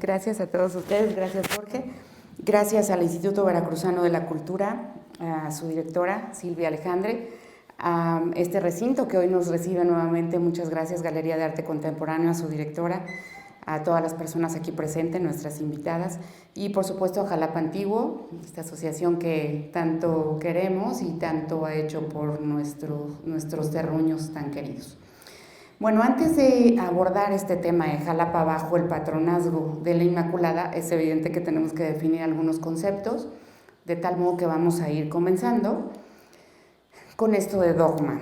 gracias a todos ustedes, gracias Jorge, gracias al Instituto Veracruzano de la Cultura, a su directora Silvia Alejandre, a este recinto que hoy nos recibe nuevamente, muchas gracias Galería de Arte Contemporáneo, a su directora, a todas las personas aquí presentes, nuestras invitadas, y por supuesto a Jalapa Antiguo, esta asociación que tanto queremos y tanto ha hecho por nuestros terruños tan queridos. Bueno, antes de abordar este tema de Jalapa bajo el patronazgo de la Inmaculada, es evidente que tenemos que definir algunos conceptos, de tal modo que vamos a ir comenzando con esto de dogma,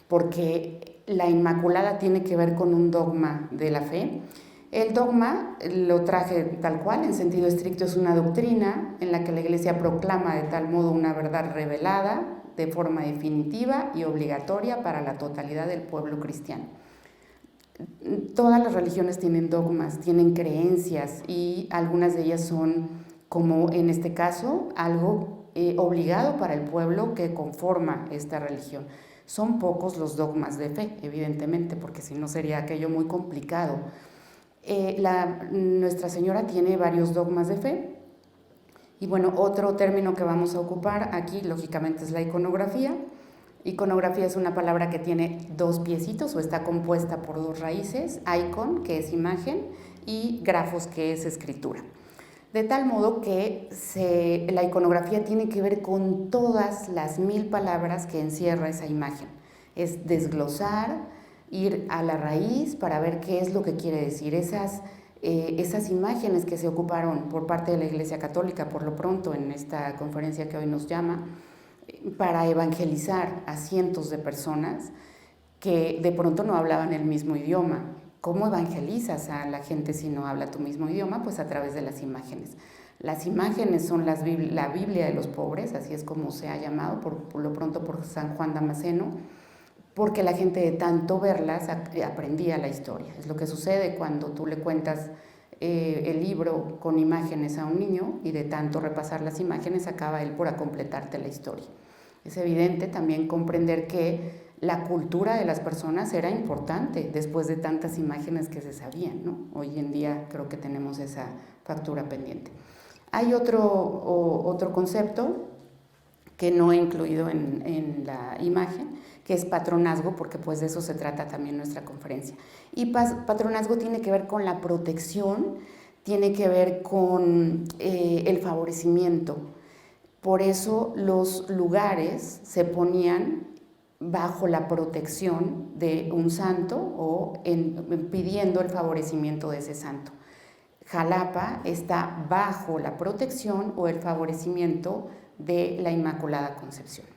porque la Inmaculada tiene que ver con un dogma de la fe. El dogma, lo traje tal cual, en sentido estricto es una doctrina en la que la Iglesia proclama de tal modo una verdad revelada de forma definitiva y obligatoria para la totalidad del pueblo cristiano. Todas las religiones tienen dogmas, tienen creencias y algunas de ellas son, como en este caso, algo obligado para el pueblo que conforma esta religión. Son pocos los dogmas de fe, evidentemente, porque si no sería aquello muy complicado. Nuestra Señora tiene varios dogmas de fe. Y bueno, otro término que vamos a ocupar aquí, lógicamente, es la iconografía. Iconografía es una palabra que tiene dos piecitos o está compuesta por dos raíces, icon, que es imagen, y grafos, que es escritura. De tal modo que la iconografía tiene que ver con todas las 1000 palabras que encierra esa imagen. Es desglosar, ir a la raíz para ver qué es lo que quiere decir. Esas imágenes que se ocuparon por parte de la Iglesia Católica, por lo pronto en esta conferencia que hoy nos llama, para evangelizar a cientos de personas que de pronto no hablaban el mismo idioma. ¿Cómo evangelizas a la gente si no habla tu mismo idioma? Pues a través de las imágenes. Las imágenes son la Biblia de los pobres, así es como se ha llamado por lo pronto por San Juan Damasceno, porque la gente de tanto verlas aprendía la historia. Es lo que sucede cuando tú le cuentas el libro con imágenes a un niño y de tanto repasar las imágenes acaba él por completarte la historia. Es evidente también comprender que la cultura de las personas era importante después de tantas imágenes que se sabían, ¿no? Hoy en día creo que tenemos esa factura pendiente. Hay otro concepto que no he incluido en la imagen, que es patronazgo, porque pues de eso se trata también nuestra conferencia. Y patronazgo tiene que ver con la protección, tiene que ver con el favorecimiento. Por eso los lugares se ponían bajo la protección de un santo o pidiendo el favorecimiento de ese santo. Jalapa está bajo la protección o el favorecimiento de la Inmaculada Concepción.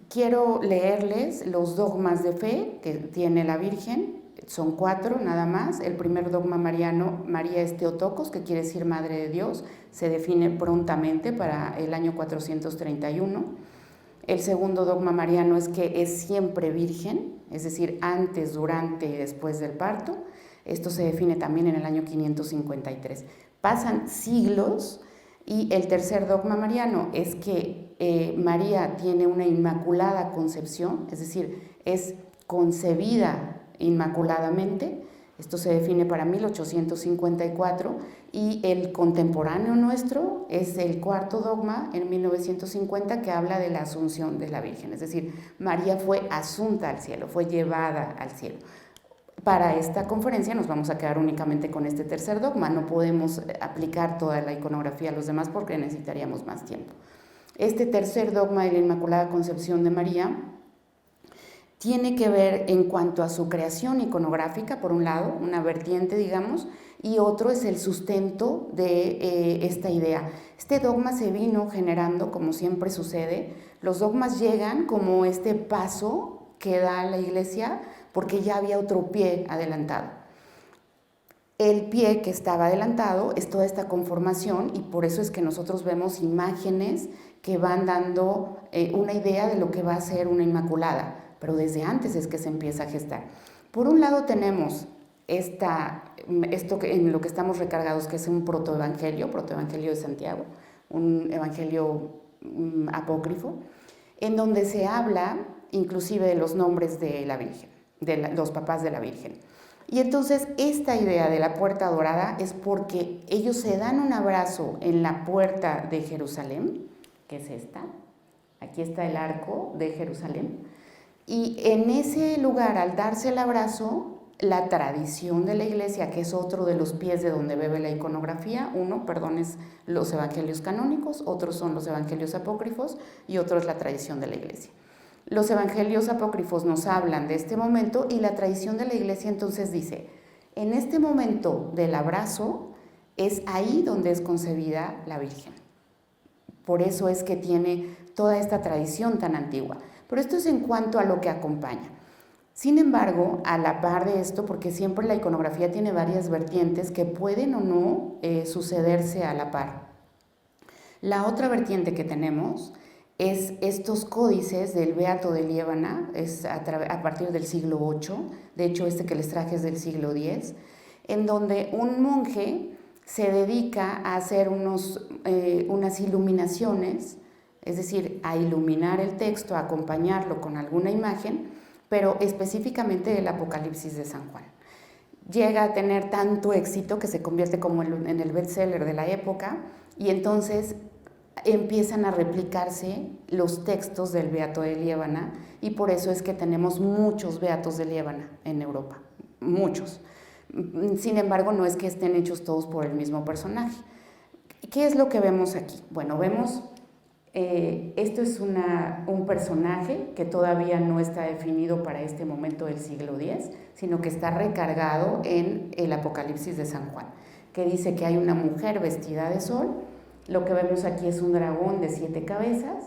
Quiero leerles los dogmas de fe que tiene la Virgen. Son 4 nada más. El primer dogma mariano, María es Theotokos, que quiere decir Madre de Dios, se define prontamente para el año 431. El segundo dogma mariano es que es siempre virgen, es decir, antes, durante y después del parto. Esto se define también en el año 553. Pasan siglos y el tercer dogma mariano es que María tiene una inmaculada concepción, es decir, es concebida inmaculadamente. Esto se define para 1854 y el contemporáneo nuestro es el cuarto dogma en 1950 que habla de la asunción de la Virgen, es decir, María fue asunta al cielo, fue llevada al cielo. Para esta conferencia nos vamos a quedar únicamente con este tercer dogma, no podemos aplicar toda la iconografía a los demás porque necesitaríamos más tiempo. Este tercer dogma de la Inmaculada Concepción de María tiene que ver en cuanto a su creación iconográfica, por un lado, una vertiente, digamos, y otro es el sustento de esta idea. Este dogma se vino generando, como siempre sucede, los dogmas llegan como este paso que da la Iglesia porque ya había otro pie adelantado. El pie que estaba adelantado es toda esta conformación y por eso es que nosotros vemos imágenes que van dando una idea de lo que va a ser una Inmaculada, pero desde antes es que se empieza a gestar. Por un lado tenemos esto en lo que estamos recargados, que es un protoevangelio de Santiago, un evangelio apócrifo, en donde se habla inclusive de los nombres de la Virgen, de los papás de la Virgen. Y entonces esta idea de la puerta dorada es porque ellos se dan un abrazo en la puerta de Jerusalén, que es esta. Aquí está el arco de Jerusalén. Y en ese lugar, al darse el abrazo, la tradición de la iglesia, que es otro de los pies de donde bebe la iconografía, uno, perdón, es los evangelios canónicos, otros son los evangelios apócrifos y otro es la tradición de la iglesia. Los evangelios apócrifos nos hablan de este momento y la tradición de la iglesia entonces dice, en este momento del abrazo es ahí donde es concebida la Virgen. Por eso es que tiene toda esta tradición tan antigua. Pero esto es en cuanto a lo que acompaña. Sin embargo, a la par de esto, porque siempre la iconografía tiene varias vertientes que pueden o no sucederse a la par. La otra vertiente que tenemos es estos códices del Beato de Liébana, es a partir del siglo VIII, de hecho este que les traje es del siglo X, en donde un monje se dedica a hacer unas iluminaciones, es decir, a iluminar el texto, a acompañarlo con alguna imagen, pero específicamente el Apocalipsis de San Juan. Llega a tener tanto éxito que se convierte como en el bestseller de la época y entonces empiezan a replicarse los textos del Beato de Liébana y por eso es que tenemos muchos Beatos de Liébana en Europa, muchos. Sin embargo, no es que estén hechos todos por el mismo personaje. ¿Qué es lo que vemos aquí? Bueno, vemos... esto es un personaje que todavía no está definido para este momento del siglo X, sino que está recargado en el Apocalipsis de San Juan, que dice que hay una mujer vestida de sol. Lo que vemos aquí es un dragón de 7 cabezas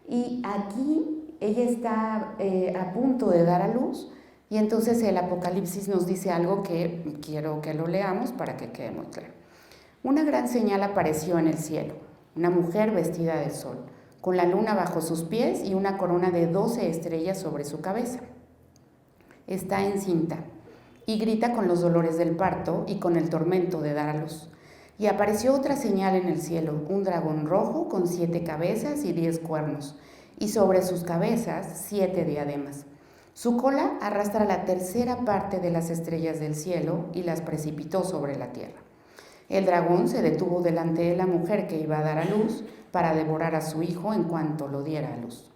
y aquí ella está a punto de dar a luz y entonces el Apocalipsis nos dice algo que quiero que lo leamos para que quede muy claro. Una gran señal apareció en el cielo, una mujer vestida de sol, con la luna bajo sus pies y una corona de 12 estrellas sobre su cabeza. Está encinta y grita con los dolores del parto y con el tormento de dar a luz. Y apareció otra señal en el cielo, un dragón rojo con 7 cabezas y 10 cuernos, y sobre sus cabezas 7 diademas. Su cola arrastra la tercera parte de las estrellas del cielo y las precipitó sobre la tierra. El dragón se detuvo delante de la mujer que iba a dar a luz para devorar a su hijo en cuanto lo diera a luz.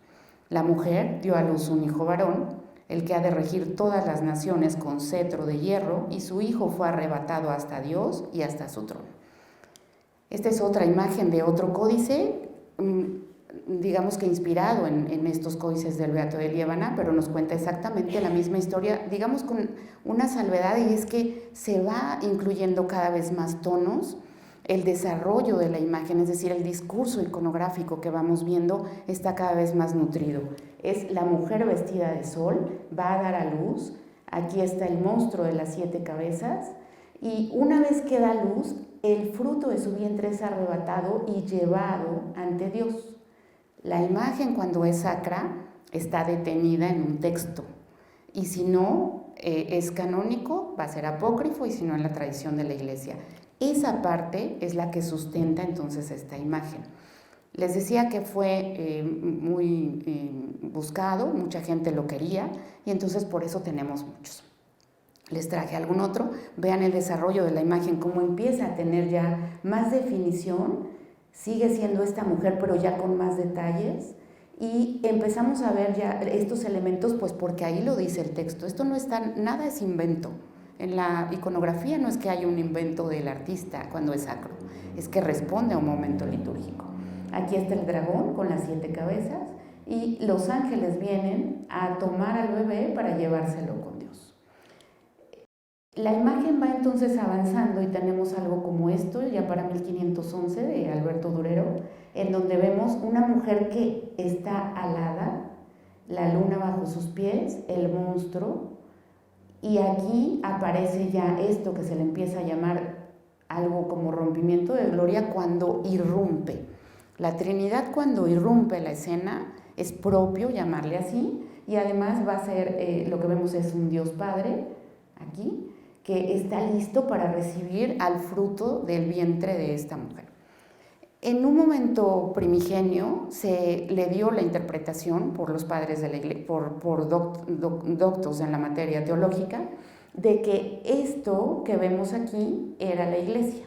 La mujer dio a luz un hijo varón, el que ha de regir todas las naciones con cetro de hierro, y su hijo fue arrebatado hasta Dios y hasta su trono. Esta es otra imagen de otro códice, digamos que inspirado en estos códices del Beato de Liébana, pero nos cuenta exactamente la misma historia, digamos con una salvedad, y es que se va incluyendo cada vez más tonos, el desarrollo de la imagen, es decir, el discurso iconográfico que vamos viendo está cada vez más nutrido. Es la mujer vestida de sol, va a dar a luz, aquí está el monstruo de las 7 cabezas, y una vez que da luz, el fruto de su vientre es arrebatado y llevado ante Dios. La imagen, cuando es sacra, está detenida en un texto, y si no es canónico, va a ser apócrifo, y si no en la tradición de la iglesia. Esa parte es la que sustenta entonces esta imagen. Les decía que fue muy buscado, mucha gente lo quería, y entonces por eso tenemos muchos. Les traje algún otro. Vean el desarrollo de la imagen, cómo empieza a tener ya más definición. Sigue siendo esta mujer, pero ya con más detalles. Y empezamos a ver ya estos elementos, pues porque ahí lo dice el texto. Esto no está, nada es invento. En la iconografía no es que haya un invento del artista cuando es sacro, es que responde a un momento litúrgico. Aquí está el dragón con las 7 cabezas y los ángeles vienen a tomar al bebé para llevárselo con Dios. La imagen va entonces avanzando y tenemos algo como esto, ya para 1511 de Alberto Durero, en donde vemos una mujer que está alada, la luna bajo sus pies, el monstruo, y aquí aparece ya esto que se le empieza a llamar algo como rompimiento de gloria cuando irrumpe. La Trinidad cuando irrumpe la escena es propio llamarle así, y además va a ser, lo que vemos es un Dios Padre, aquí, que está listo para recibir al fruto del vientre de esta mujer. En un momento primigenio se le dio la interpretación por los padres de la iglesia, por doctos en la materia teológica, de que esto que vemos aquí era la iglesia.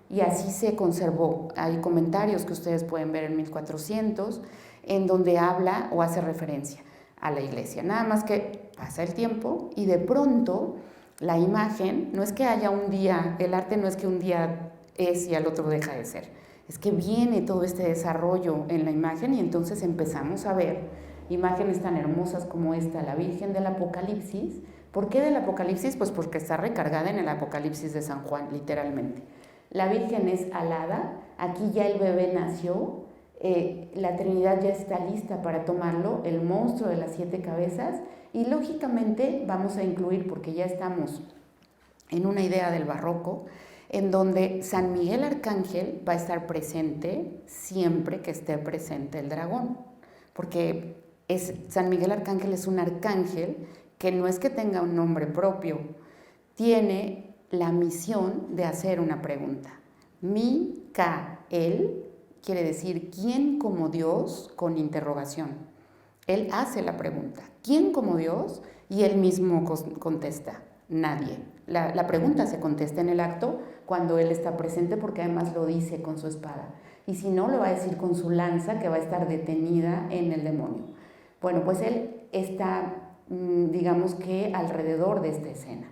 Y así se conservó. Hay comentarios que ustedes pueden ver en 1400 en donde habla o hace referencia a la iglesia. Nada más que pasa el tiempo y de pronto la imagen, no es que haya un día, el arte no es que un día es y al otro deja de ser, es que viene todo este desarrollo en la imagen y entonces empezamos a ver imágenes tan hermosas como esta, la Virgen del Apocalipsis. ¿Por qué del Apocalipsis? Pues porque está recargada en el Apocalipsis de San Juan, literalmente. La Virgen es alada, aquí ya el bebé nació, la Trinidad ya está lista para tomarlo, el monstruo de las 7 cabezas, y lógicamente vamos a incluir, porque ya estamos en una idea del barroco, en donde San Miguel Arcángel va a estar presente siempre que esté presente el dragón, porque San Miguel Arcángel es un arcángel que no es que tenga un nombre propio, tiene la misión de hacer una pregunta. Micael quiere decir ¿quién como Dios? Con interrogación. Él hace la pregunta, ¿quién como Dios? Y él mismo contesta, nadie. La pregunta se contesta en el acto cuando él está presente, porque además lo dice con su espada. Y si no, lo va a decir con su lanza, que va a estar detenida en el demonio. Bueno, pues él está, digamos que alrededor de esta escena.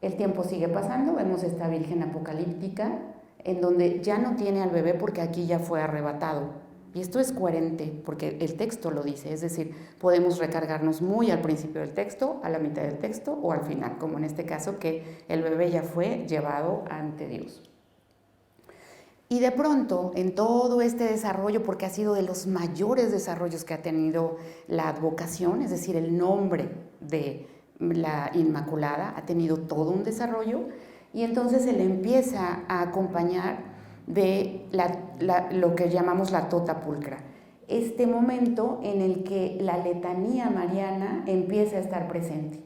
El tiempo sigue pasando, vemos esta Virgen apocalíptica, en donde ya no tiene al bebé porque aquí ya fue arrebatado. Y esto es coherente porque el texto lo dice, es decir, podemos recargarnos muy al principio del texto, a la mitad del texto o al final, como en este caso que el bebé ya fue llevado ante Dios. Y de pronto, en todo este desarrollo, porque ha sido de los mayores desarrollos que ha tenido la advocación, es decir, el nombre de la Inmaculada ha tenido todo un desarrollo, y entonces se le empieza a acompañar de lo que llamamos la tota pulcra. Este momento en el que la letanía mariana empieza a estar presente.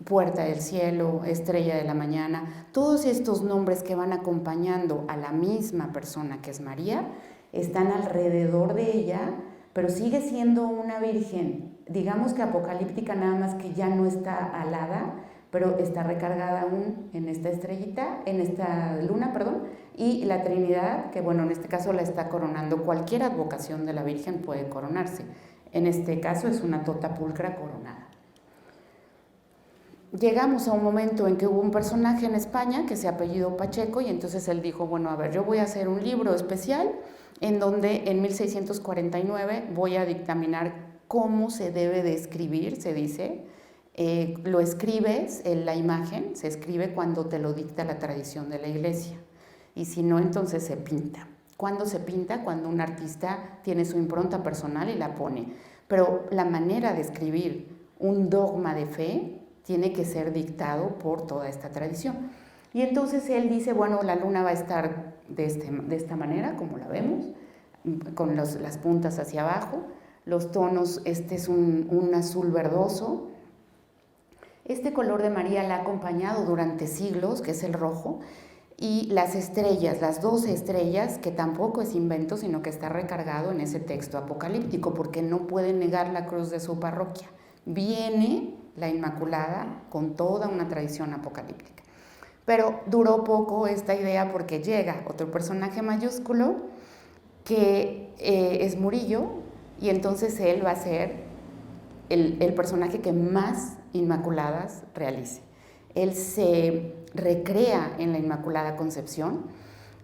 Puerta del cielo, estrella de la mañana, todos estos nombres que van acompañando a la misma persona que es María, están alrededor de ella, pero sigue siendo una virgen, digamos que apocalíptica, nada más que ya no está alada, pero está recargada aún en esta estrellita, en esta luna, perdón, y la Trinidad, que bueno, en este caso la está coronando. Cualquier advocación de la Virgen puede coronarse. En este caso es una tota pulcra coronada. Llegamos a un momento en que hubo un personaje en España que se apellidó Pacheco y entonces él dijo, bueno, a ver, yo voy a hacer un libro especial en donde en 1649 voy a dictaminar cómo se debe de escribir, se dice. Lo escribes, la imagen se escribe cuando te lo dicta la tradición de la iglesia y si no, entonces se pinta. ¿Cuándo se pinta? Cuando un artista tiene su impronta personal y la pone. Pero la manera de escribir un dogma de fe tiene que ser dictado por toda esta tradición. Y entonces él dice, bueno, la luna va a estar de esta manera, como la vemos, con las puntas hacia abajo, los tonos, este es un azul verdoso. Este color de María la ha acompañado durante siglos, que es el rojo, y las estrellas, las 12 estrellas, que tampoco es invento, sino que está recargado en ese texto apocalíptico, porque no pueden negar la cruz de su parroquia. Viene la Inmaculada con toda una tradición apocalíptica. Pero duró poco esta idea porque llega otro personaje mayúsculo que es Murillo, y entonces él va a ser el personaje que más Inmaculadas realice. Él se recrea en la Inmaculada Concepción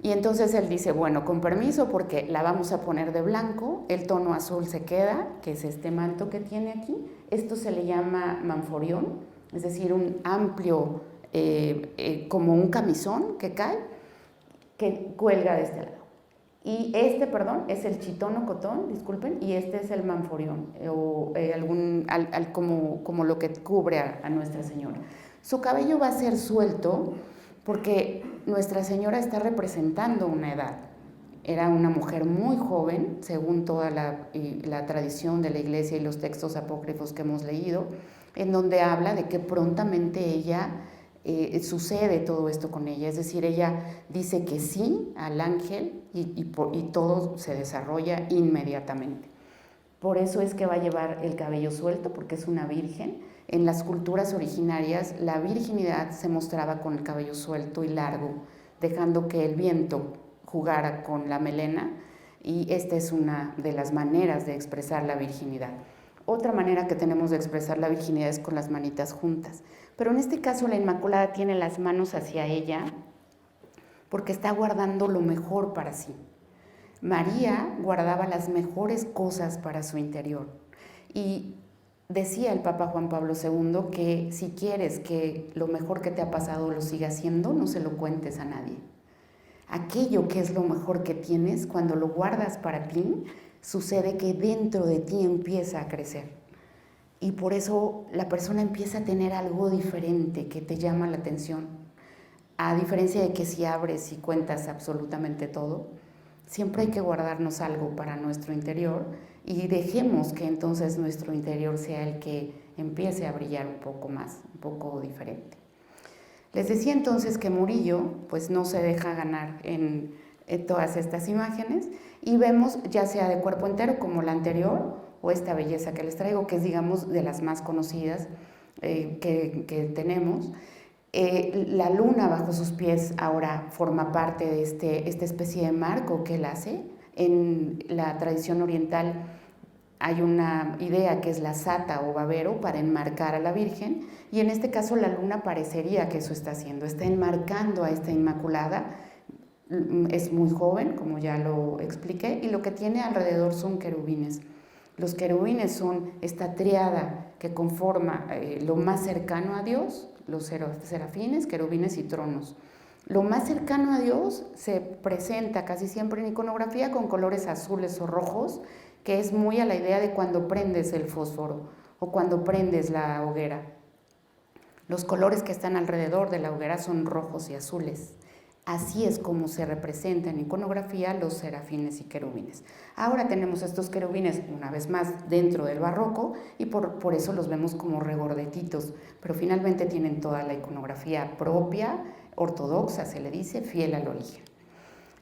y entonces él dice, bueno, con permiso porque la vamos a poner de blanco, el tono azul se queda, que es este manto que tiene aquí. Esto se le llama manforión, es decir, un amplio, como un camisón que cae, que cuelga de este lado. Y este, perdón, es el chitono cotón, disculpen, y este es el manforión, o como lo que cubre a Nuestra Señora. Su cabello va a ser suelto porque Nuestra Señora está representando una edad. Era una mujer muy joven, según toda la tradición de la Iglesia y los textos apócrifos que hemos leído, en donde habla de que prontamente ella sucede todo esto con ella, es decir, ella dice que sí al ángel y todo se desarrolla inmediatamente. Por eso es que va a llevar el cabello suelto, porque es una virgen. En las culturas originarias, la virginidad se mostraba con el cabello suelto y largo, dejando que el viento jugara con la melena, y esta es una de las maneras de expresar la virginidad. Otra manera que tenemos de expresar la virginidad es con las manitas juntas, pero en este caso la Inmaculada tiene las manos hacia ella porque está guardando lo mejor para sí. María guardaba las mejores cosas para su interior, y decía el Papa Juan Pablo II que si quieres que lo mejor que te ha pasado lo sigas haciendo, no se lo cuentes a nadie. Aquello que es lo mejor que tienes, cuando lo guardas para ti, sucede que dentro de ti empieza a crecer. Y por eso la persona empieza a tener algo diferente que te llama la atención. A diferencia de que si abres y cuentas absolutamente todo, siempre hay que guardarnos algo para nuestro interior y dejemos que entonces nuestro interior sea el que empiece a brillar un poco más, un poco diferente. Les decía entonces que Murillo pues no se deja ganar en todas estas imágenes, y vemos ya sea de cuerpo entero como la anterior o esta belleza que les traigo, que es digamos de las más conocidas que tenemos. La luna bajo sus pies ahora forma parte de esta especie de marco que él hace. En la tradición oriental hay una idea que es la sata o babero para enmarcar a la Virgen, y en este caso la luna parecería que eso está haciendo, está enmarcando a esta Inmaculada. Es muy joven, como ya lo expliqué, y lo que tiene alrededor son querubines. Los querubines son esta triada que conforma lo más cercano a Dios, los serafines, querubines y tronos. Lo más cercano a Dios se presenta casi siempre en iconografía con colores azules o rojos, que es muy a la idea de cuando prendes el fósforo o cuando prendes la hoguera. Los colores que están alrededor de la hoguera son rojos y azules. Así es como se representa en iconografía los serafines y querubines. Ahora tenemos estos querubines una vez más dentro del barroco, y por eso los vemos como regordetitos, pero finalmente tienen toda la iconografía propia, ortodoxa se le dice, fiel al origen.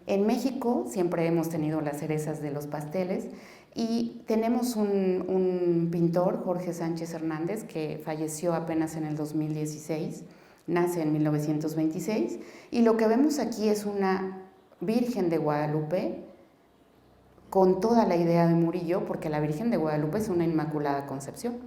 En México siempre hemos tenido las cerezas de los pasteles, y tenemos un pintor, Jorge Sánchez Hernández, que falleció apenas en el 2016, nace en 1926, y lo que vemos aquí es una Virgen de Guadalupe con toda la idea de Murillo, porque la Virgen de Guadalupe es una Inmaculada Concepción,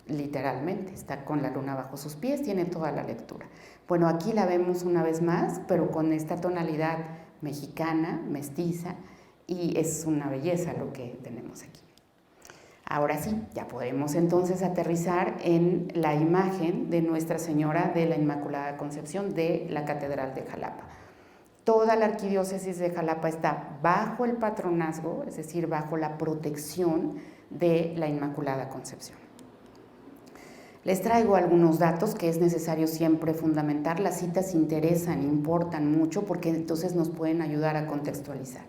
literalmente, está con la luna bajo sus pies, tiene toda la lectura. Bueno, aquí la vemos una vez más, pero con esta tonalidad mexicana, mestiza, y es una belleza lo que tenemos aquí. Ahora sí, ya podemos entonces aterrizar en la imagen de Nuestra Señora de la Inmaculada Concepción de la Catedral de Jalapa. Toda la arquidiócesis de Jalapa está bajo el patronazgo, es decir, bajo la protección de la Inmaculada Concepción. Les traigo algunos datos que es necesario siempre fundamentar. Las citas interesan, importan mucho, porque entonces nos pueden ayudar a contextualizar.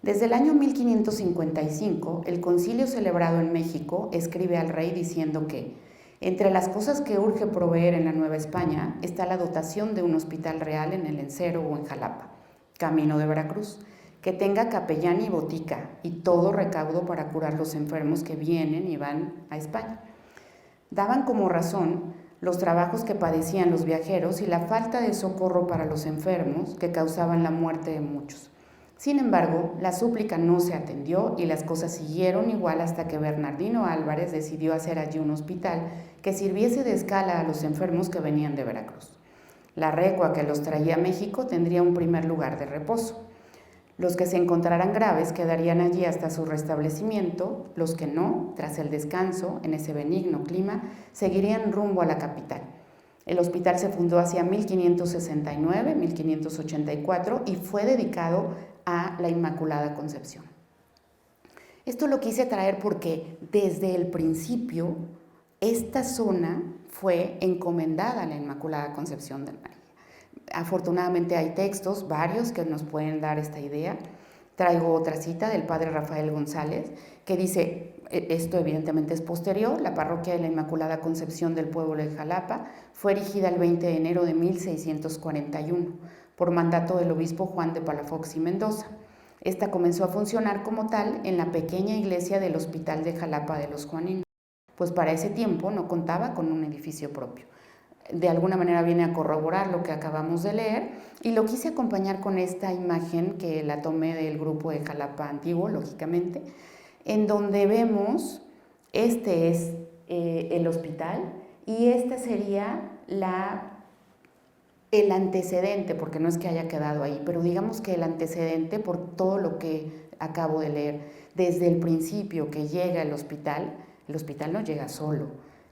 Desde el año 1555, el concilio celebrado en México escribe al rey diciendo que entre las cosas que urge proveer en la Nueva España está la dotación de un hospital real en el Encero o en Jalapa, camino de Veracruz, que tenga capellán y botica y todo recaudo para curar los enfermos que vienen y van a España. Daban como razón los trabajos que padecían los viajeros y la falta de socorro para los enfermos que causaban la muerte de muchos. Sin embargo, la súplica no se atendió y las cosas siguieron igual hasta que Bernardino Álvarez decidió hacer allí un hospital que sirviese de escala a los enfermos que venían de Veracruz. La recua que los traía a México tendría un primer lugar de reposo. Los que se encontraran graves quedarían allí hasta su restablecimiento, los que no, tras el descanso, en ese benigno clima, seguirían rumbo a la capital. El hospital se fundó hacia 1569, 1584 y fue dedicado a la Inmaculada Concepción. Esto lo quise traer porque desde el principio esta zona fue encomendada a la Inmaculada Concepción de María. Afortunadamente hay textos, varios, que nos pueden dar esta idea. Traigo otra cita del padre Rafael González que dice, esto evidentemente es posterior, la parroquia de la Inmaculada Concepción del pueblo de Jalapa fue erigida el 20 de enero de 1641 por mandato del obispo Juan de Palafox y Mendoza. Esta comenzó a funcionar como tal en la pequeña iglesia del Hospital de Jalapa de los Juaninos, pues para ese tiempo no contaba con un edificio propio. De alguna manera viene a corroborar lo que acabamos de leer y lo quise acompañar con esta imagen que la tomé del grupo de Jalapa Antiguo, lógicamente, en donde vemos, este es el hospital y este sería el antecedente, porque no es que haya quedado ahí, pero digamos que el antecedente por todo lo que acabo de leer. Desde el principio que llega el hospital no llega solo,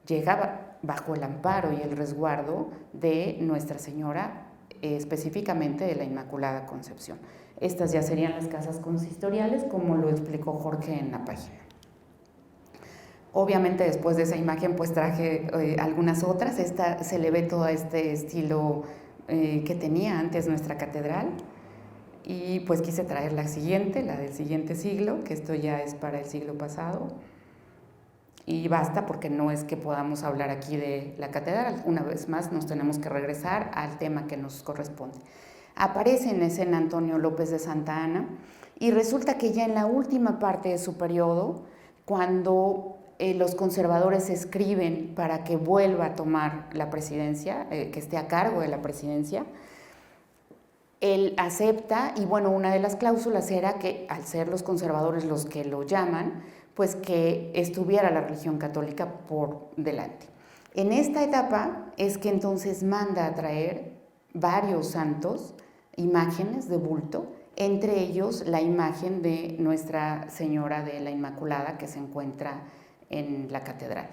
llega bajo el amparo y el resguardo de Nuestra Señora, específicamente de la Inmaculada Concepción. Estas ya serían las casas consistoriales, como lo explicó Jorge en la página. Obviamente después de esa imagen pues traje algunas otras. Esta se le ve todo este estilo que tenía antes nuestra catedral, y pues quise traer la siguiente, la del siguiente siglo, que esto ya es para el siglo pasado, y basta porque no es que podamos hablar aquí de la catedral. Una vez más nos tenemos que regresar al tema que nos corresponde. Aparece en escena Antonio López de Santa Anna, y resulta que ya en la última parte de su periodo, cuando los conservadores escriben para que vuelva a tomar la presidencia, que esté a cargo de la presidencia, él acepta, y bueno, una de las cláusulas era que al ser los conservadores los que lo llaman, pues que estuviera la religión católica por delante. En esta etapa es que entonces manda a traer varios santos, imágenes de bulto, entre ellos la imagen de Nuestra Señora de la Inmaculada que se encuentra en la catedral.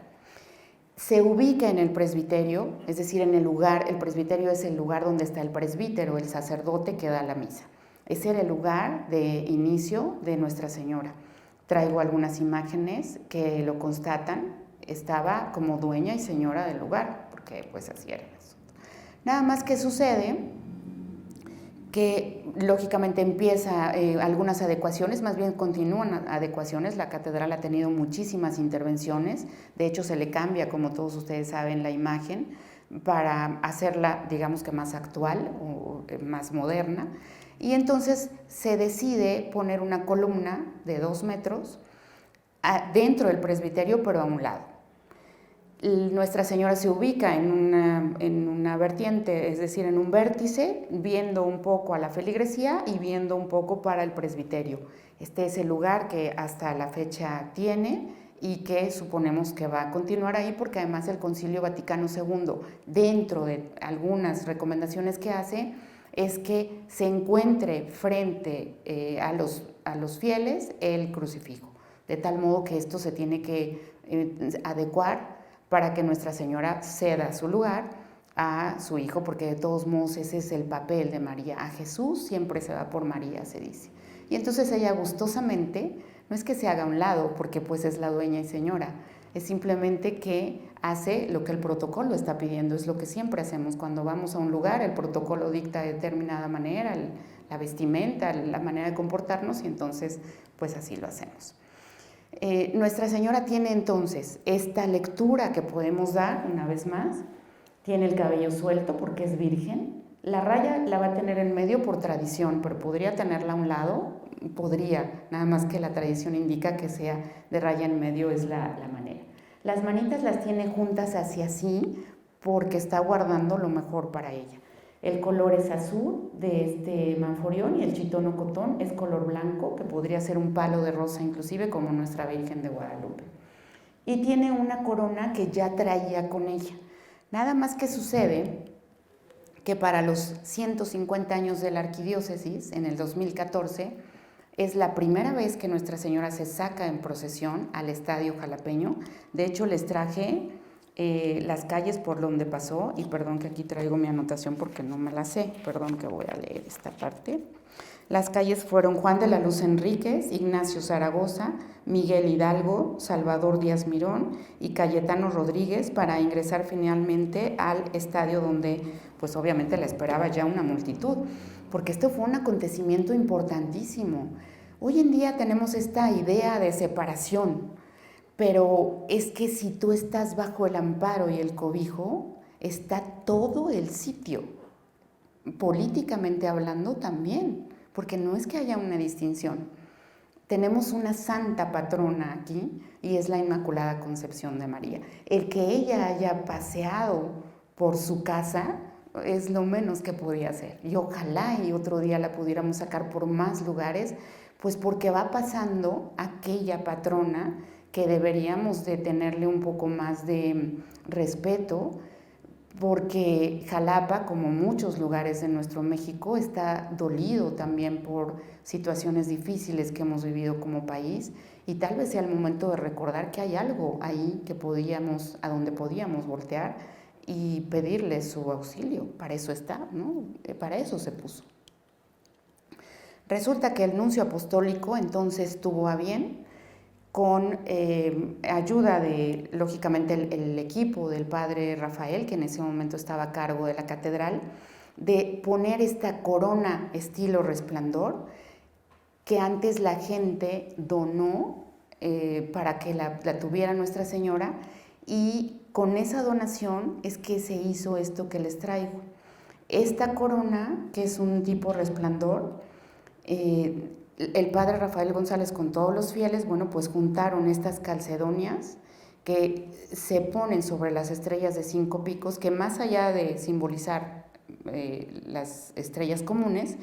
Se ubica en el presbiterio, es decir, en el lugar, el presbiterio es el lugar donde está el presbítero, el sacerdote que da la misa. Ese era el lugar de inicio de Nuestra Señora. Traigo algunas imágenes que lo constatan. Estaba como dueña y señora del lugar, porque pues así era eso. Nada más que sucede que lógicamente empieza algunas adecuaciones, más bien continúan adecuaciones. La catedral ha tenido muchísimas intervenciones, de hecho se le cambia, como todos ustedes saben, la imagen para hacerla, digamos que más actual o más moderna, y entonces se decide poner una columna de 2 metros dentro del presbiterio, pero a un lado. Nuestra Señora se ubica en una vertiente, es decir, en un vértice, viendo un poco a la feligresía y viendo un poco para el presbiterio. Este es el lugar que hasta la fecha tiene y que suponemos que va a continuar ahí, porque además el Concilio Vaticano II, dentro de algunas recomendaciones que hace, es que se encuentre frente a los fieles el crucifijo, de tal modo que esto se tiene que adecuar para que Nuestra Señora ceda su lugar a su hijo, porque de todos modos ese es el papel de María. A Jesús siempre se va por María, se dice. Y entonces ella gustosamente, no es que se haga a un lado, porque pues es la dueña y señora, es simplemente que hace lo que el protocolo está pidiendo. Es lo que siempre hacemos cuando vamos a un lugar, el protocolo dicta de determinada manera, la vestimenta, la manera de comportarnos, y entonces pues así lo hacemos. Nuestra Señora tiene entonces esta lectura que podemos dar una vez más. Tiene el cabello suelto porque es virgen. La raya la va a tener en medio por tradición, pero podría tenerla a un lado, podría, nada más que la tradición indica que sea de raya en medio, es la manera. Las manitas las tiene juntas hacia sí porque está guardando lo mejor para ella. El color es azul de este manforión y el chitono cotón es color blanco, que podría ser un palo de rosa inclusive, como Nuestra Virgen de Guadalupe. Y tiene una corona que ya traía con ella. Nada más que sucede que para los 150 años de la arquidiócesis, en el 2014, es la primera vez que Nuestra Señora se saca en procesión al estadio jalapeño. De hecho, les traje las calles por donde pasó, y perdón que aquí traigo mi anotación porque no me la sé, perdón que voy a leer esta parte. Las calles fueron Juan de la Luz Enríquez, Ignacio Zaragoza, Miguel Hidalgo, Salvador Díaz Mirón y Cayetano Rodríguez, para ingresar finalmente al estadio donde pues obviamente la esperaba ya una multitud, porque esto fue un acontecimiento importantísimo. Hoy en día tenemos esta idea de separación, pero es que si tú estás bajo el amparo y el cobijo, está todo el sitio, políticamente hablando también, porque no es que haya una distinción. Tenemos una santa patrona aquí y es la Inmaculada Concepción de María. El que ella haya paseado por su casa es lo menos que podía hacer. Y ojalá y otro día la pudiéramos sacar por más lugares, pues porque va pasando aquella patrona que deberíamos de tenerle un poco más de respeto, porque Jalapa, como muchos lugares de nuestro México, está dolido también por situaciones difíciles que hemos vivido como país, y tal vez sea el momento de recordar que hay algo ahí que podíamos, a donde podíamos voltear y pedirle su auxilio. Para eso está, ¿no? Para eso se puso. Resulta que el nuncio apostólico entonces tuvo a bien, con ayuda de, lógicamente, el equipo del padre Rafael, que en ese momento estaba a cargo de la catedral, de poner esta corona estilo Resplandor, que antes la gente donó para que la tuviera Nuestra Señora, y con esa donación es que se hizo esto que les traigo. Esta corona, que es un tipo Resplandor, el padre Rafael González con todos los fieles, bueno, pues juntaron estas calcedonias que se ponen sobre las estrellas de 5 picos, que más allá de simbolizar las estrellas comunes,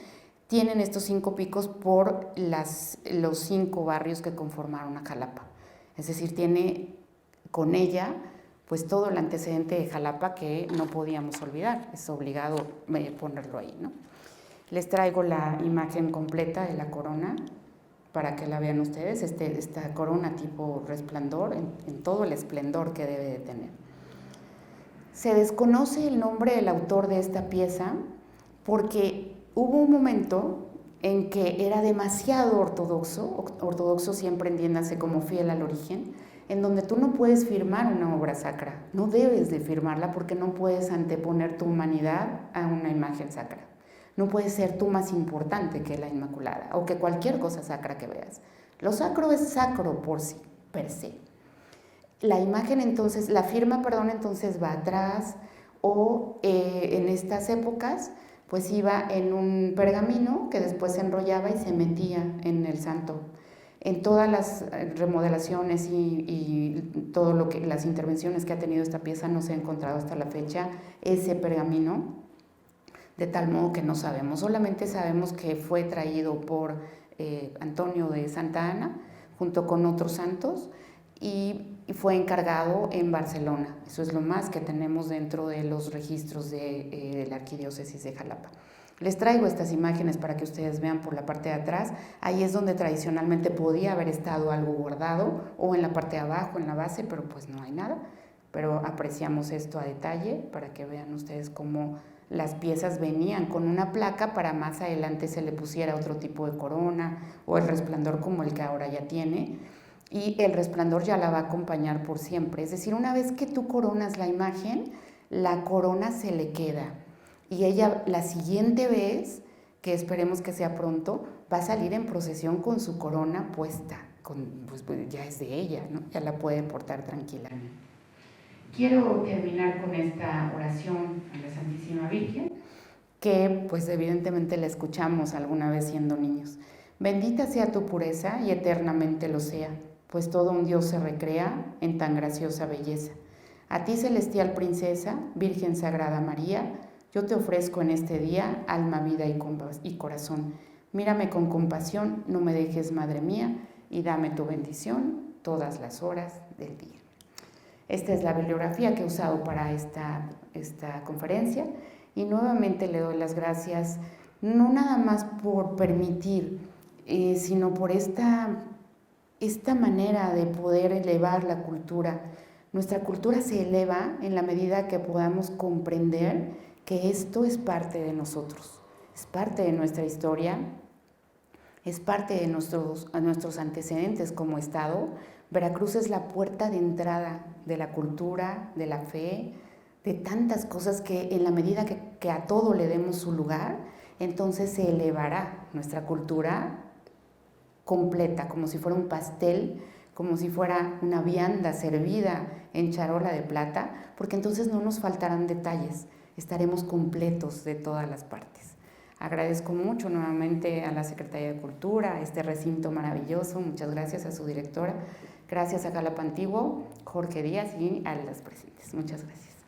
tienen estos 5 picos por los 5 barrios que conformaron a Jalapa. Es decir, tiene con ella pues todo el antecedente de Jalapa que no podíamos olvidar, es obligado ponerlo ahí, ¿no? Les traigo la imagen completa de la corona para que la vean ustedes, esta corona tipo Resplandor, en todo el esplendor que debe de tener. Se desconoce el nombre del autor de esta pieza porque hubo un momento en que era demasiado ortodoxo siempre entiéndase como fiel al origen, en donde tú no puedes firmar una obra sacra, no debes de firmarla porque no puedes anteponer tu humanidad a una imagen sacra. No puedes ser tú más importante que la Inmaculada o que cualquier cosa sacra que veas. Lo sacro es sacro por sí, per se. La imagen entonces, la firma, perdón, entonces va atrás, o en estas épocas pues iba en un pergamino que después se enrollaba y se metía en el santo. En todas las remodelaciones y todo lo que las intervenciones que ha tenido esta pieza no se ha encontrado hasta la fecha ese pergamino, de tal modo que no sabemos, solamente sabemos que fue traído por Antonio de Santa Ana junto con otros santos y fue encargado en Barcelona. Eso es lo más que tenemos dentro de los registros de la arquidiócesis de Jalapa. Les traigo estas imágenes para que ustedes vean por la parte de atrás. Ahí es donde tradicionalmente podía haber estado algo guardado, o en la parte de abajo, en la base, pero pues no hay nada. Pero apreciamos esto a detalle para que vean ustedes cómo las piezas venían con una placa para más adelante se le pusiera otro tipo de corona o el resplandor como el que ahora ya tiene, y el resplandor ya la va a acompañar por siempre. Es decir, una vez que tú coronas la imagen, la corona se le queda y ella la siguiente vez, que esperemos que sea pronto, va a salir en procesión con su corona puesta, pues ya es de ella, ¿no? Ya la puede portar tranquilamente. Quiero terminar con esta oración a la Santísima Virgen, que pues evidentemente la escuchamos alguna vez siendo niños. Bendita sea tu pureza y eternamente lo sea, pues todo un Dios se recrea en tan graciosa belleza. A ti, celestial princesa, Virgen Sagrada María, yo te ofrezco en este día alma, vida y corazón. Mírame con compasión, no me dejes, Madre mía, y dame tu bendición todas las horas del día. Esta es la bibliografía que he usado para esta conferencia, y nuevamente le doy las gracias, no nada más por permitir, sino por esta manera de poder elevar la cultura. Nuestra cultura se eleva en la medida que podamos comprender que esto es parte de nosotros, es parte de nuestra historia, es parte de nuestros antecedentes como Estado. Veracruz es la puerta de entrada de la cultura, de la fe, de tantas cosas que en la medida que a todo le demos su lugar, entonces se elevará nuestra cultura completa, como si fuera un pastel, como si fuera una vianda servida en charola de plata, porque entonces no nos faltarán detalles, estaremos completos de todas las partes. Agradezco mucho nuevamente a la Secretaría de Cultura, a este recinto maravilloso, muchas gracias a su directora, gracias a Jalapa Antiguo, Jorge Díaz y a las presentes. Muchas gracias.